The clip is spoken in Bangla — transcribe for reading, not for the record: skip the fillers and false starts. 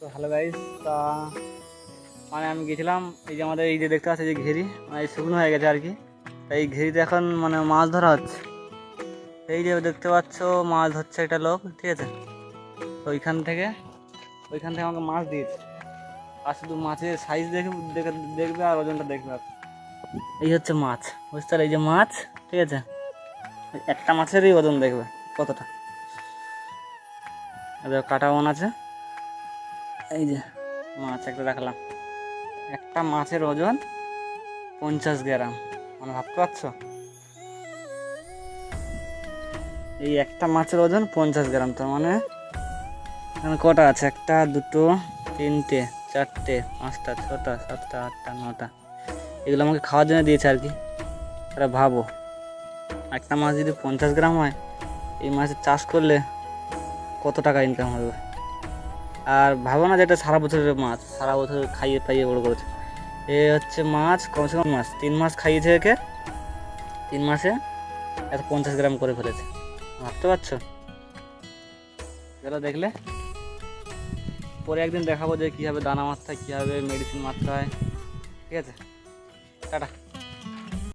তো হ্যালো গাইস, তা মানে আমি গেছিলাম এই যে আমাদের এই যে দেখতে পাচ্ছি যে ঘেরি মানে শুকনো হয়ে গেছে আর কি। তাই এই ঘেরিতে এখন মানে মাছ ধরা হচ্ছে। এই যে দেখতে পাচ্ছ মাছ ধরছে একটা লোক, ঠিক আছে। তো ওইখান থেকে আমাকে মাছ দিয়েছে। আর শুধু মাছের সাইজ দেখবে আর ওজনটা দেখবে আর। এই হচ্ছে মাছ, বুঝতে পারলে? এই যে মাছ, ঠিক আছে। একটা মাছেরই ওজন দেখবে কতটা। কাটা মন আছে, এই যে মাছ একটা রাখলাম। একটা মাছের ওজন 50 গ্রাম, মানে ভাবতে পারছো? এই একটা মাছের ওজন 50 গ্রাম, তার মানে এখানে কটা আছে? একটা, দুটো, তিনটে, চারটে, পাঁচটা, ছটা, সাতটা, আটটা, নটা। এগুলো আমাকে খাওয়ার জন্য দিয়েছে আর কি। তারা ভাবো, একটা মাছ যদি 50 গ্রাম হয়, এই মাছের চাষ করলে কত টাকা ইনকাম হবে। আর ভাবো না যে এটা সারা বছরের মাছ, সারা বছর খাইয়ে পাইয়ে বড় করেছে। এ হচ্ছে মাছ, কমসে কম 3 মাস খাইয়েছে একে। 3 মাসে এত 50 গ্রাম করে ফেলেছে, ভাবতে পারছো? এগুলো দেখলে পরে একদিন দেখাবো যে কীভাবে দানা মারতে হয়, কীভাবে মেডিসিন মারতে হয়, ঠিক আছে। টাটা।